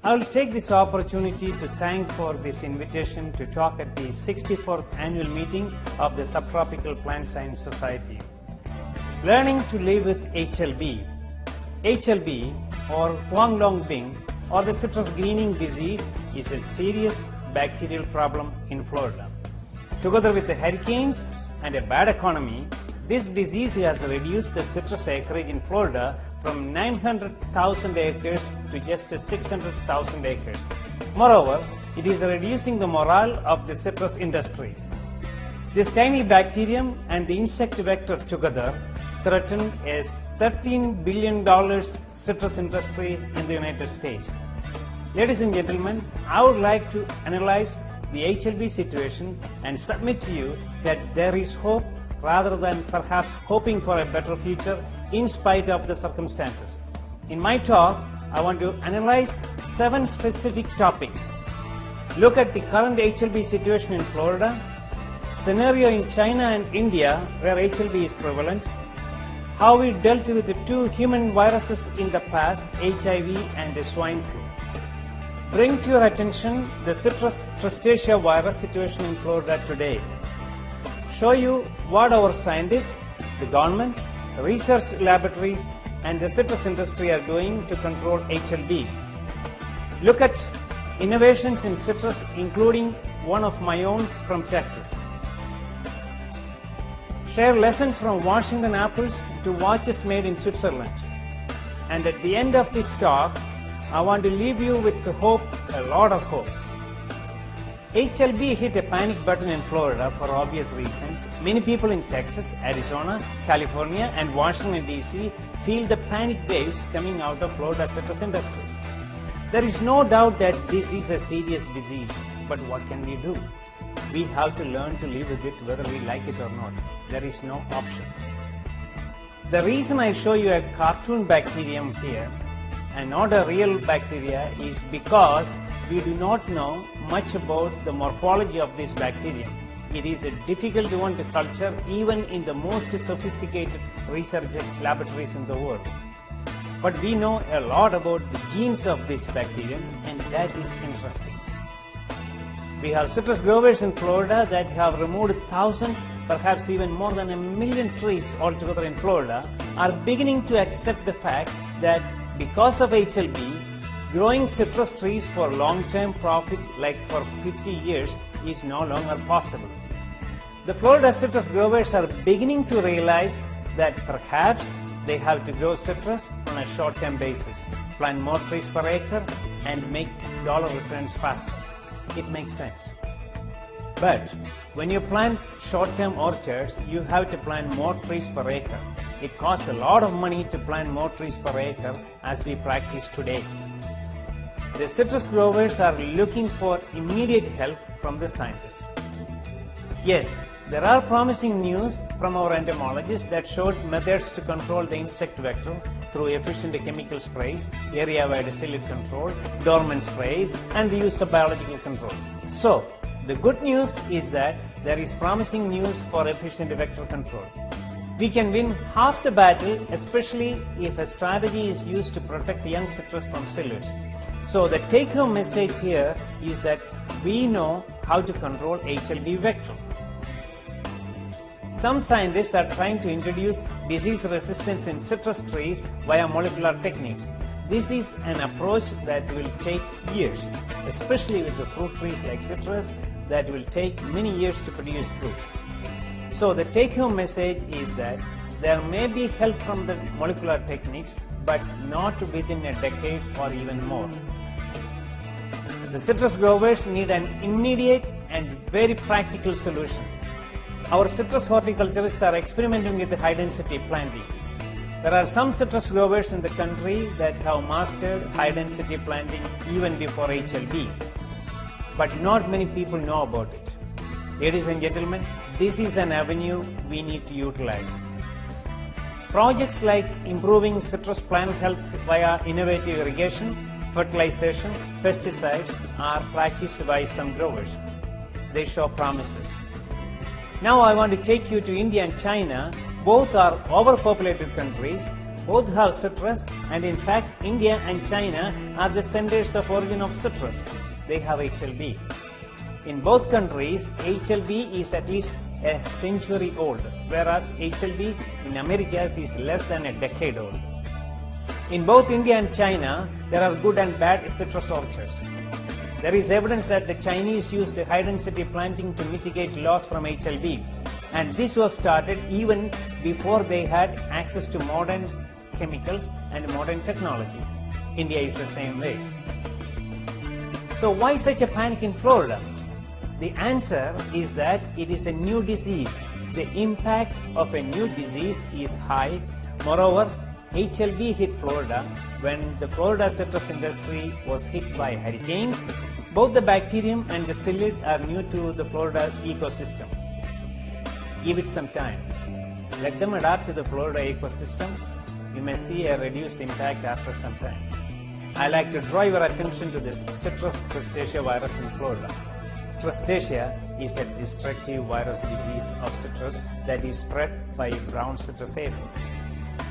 I will take this opportunity to thank for this invitation to talk at the 64th annual meeting of the Subtropical Plant Science Society. Learning to live with HLB. HLB or Huang Long Bing or the citrus greening disease is a serious bacterial problem in Florida. Together with the hurricanes and a bad economy, this disease has reduced the citrus acreage in Florida from 900,000 acres to just 600,000 acres. Moreover, it is reducing the morale of the citrus industry. This tiny bacterium and the insect vector together threaten a $13 billion citrus industry in the United States. Ladies and gentlemen, I would like to analyze the HLB situation and submit to you that there is hope rather than perhaps hoping for a better future in spite of the circumstances. In my talk, I want to analyze 7 specific topics. Look at the current HLB situation in Florida, scenario in China and India where HLB is prevalent, how we dealt with the 2 human viruses in the past, HIV and swine flu. Bring to your attention the citrus tristacea virus situation in Florida today. Show you what our scientists, the governments, research laboratories and the citrus industry are doing to control HLB. Look at innovations in citrus, including one of my own from Texas. Share lessons from Washington apples to watches made in Switzerland. And at the end of this talk, I want to leave you with hope, a lot of hope. HLB hit a panic button in Florida for obvious reasons. Many people in Texas, Arizona, California and Washington DC feel the panic waves coming out of Florida citrus industry. There is no doubt that this is a serious disease, but what can we do? We have to learn to live with it whether we like it or not. There is no option. The reason I show you a cartoon bacterium here and not a real bacteria is because we do not know much about the morphology of this bacterium. It is a difficult one to culture even in the most sophisticated research laboratories in the world. But we know a lot about the genes of this bacterium and that is interesting. We have citrus growers in Florida that have removed thousands, perhaps even more than 1 million trees altogether in Florida, are beginning to accept the fact that because of HLB, growing citrus trees for long-term profit like for 50 years is no longer possible. The Florida citrus growers are beginning to realize that perhaps they have to grow citrus on a short-term basis, plant more trees per acre and make dollar returns faster. It makes sense. But when you plant short-term orchards, you have to plant more trees per acre. It costs a lot of money to plant more trees per acre as we practice today. The citrus growers are looking for immediate help from the scientists. Yes, there are promising news from our entomologists that showed methods to control the insect vector through efficient chemical sprays, area-wide psyllid control, dormant sprays, and the use of biological control. So, the good news is that there is promising news for efficient vector control. We can win half the battle, especially if a strategy is used to protect the young citrus from psyllids. So the take-home message here is that we know how to control HLB vector. Some scientists are trying to introduce disease resistance in citrus trees via molecular techniques. This is an approach that will take years, especially with the fruit trees like citrus that will take many years to produce fruits. So the take-home message is that there may be help from the molecular techniques, but not within a decade or even more. The citrus growers need an immediate and very practical solution. Our citrus horticulturists are experimenting with high-density planting. There are some citrus growers in the country that have mastered high-density planting even before HLB, but not many people know about it. Ladies and gentlemen, this is an avenue we need to utilize. Projects like improving citrus plant health via innovative irrigation, fertilization, pesticides are practiced by some growers. They show promises. Now I want to take you to India and China. Both are overpopulated countries, Both have citrus, and in fact India and China are the centers of origin of citrus. They have HLB. In both countries, HLB is at least a century old, whereas HLB in America is less than a decade old. In both India and China, there are good and bad citrus orchards. There is evidence that the Chinese used high-density planting to mitigate loss from HLB, and this was started even before they had access to modern chemicals and modern technology. India is the same way. So why such a panic in Florida? The answer is that it is a new disease. The impact of a new disease is high. Moreover, HLB hit Florida when the Florida citrus industry was hit by hurricanes. Both the bacterium and the psyllid are new to the Florida ecosystem. Give it some time. Let them adapt to the Florida ecosystem. You may see a reduced impact after some time. I like to draw your attention to the citrus crustacea virus in Florida. Crustacea is a destructive virus disease of citrus that is spread by brown citrus aphid.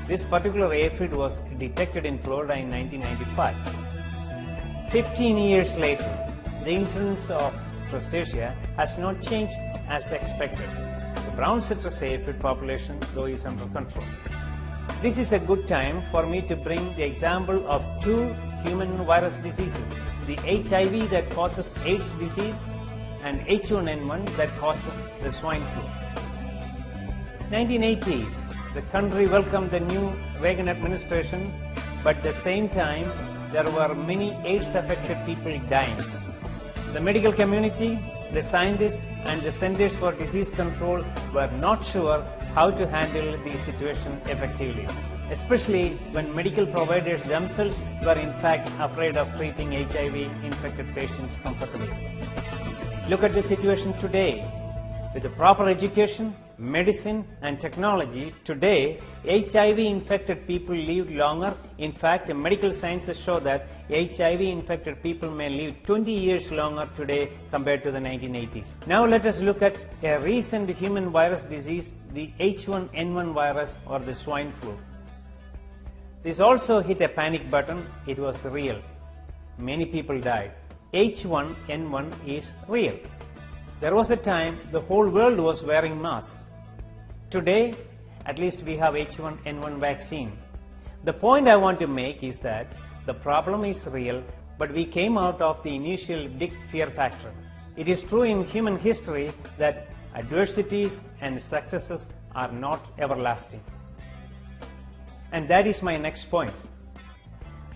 This particular aphid was detected in Florida in 1995. 15 years later, the incidence of crustacea has not changed as expected. The brown citrus aphid population, though, is under control. This is a good time for me to bring the example of two human virus diseases, the HIV that causes AIDS disease and H1N1 that causes the swine flu. 1980s, the country welcomed the new Reagan administration, but at the same time, there were many AIDS-affected people dying. The medical community, the scientists, and the Centers for Disease Control were not sure how to handle the situation effectively, especially when medical providers themselves were in fact afraid of treating HIV-infected patients comfortably. Look at the situation today. With the proper education, medicine, and technology, today HIV-infected people live longer. In fact, medical sciences show that HIV-infected people may live 20 years longer today compared to the 1980s. Now let us look at a recent human virus disease, the H1N1 virus or the swine flu. This also hit a panic button. It was real. Many people died. H1N1 is real. There was a time the whole world was wearing masks. Today, at least we have H1N1 vaccine. The point I want to make is that the problem is real, but we came out of the initial big fear factor. It is true in human history that adversities and successes are not everlasting. And that is my next point.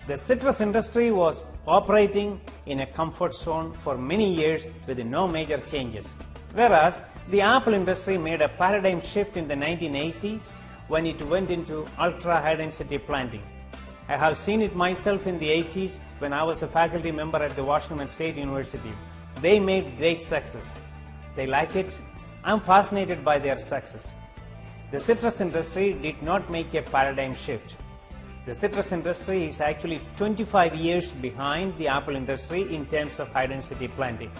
The citrus industry was operating in a comfort zone for many years with no major changes. Whereas the apple industry made a paradigm shift in the 1980s when it went into ultra high density planting. I have seen it myself in the 80s when I was a faculty member at the Washington State University. They made great success. They like it. I'm fascinated by their success. The citrus industry did not make a paradigm shift. The citrus industry is actually 25 years behind the apple industry in terms of high density planting.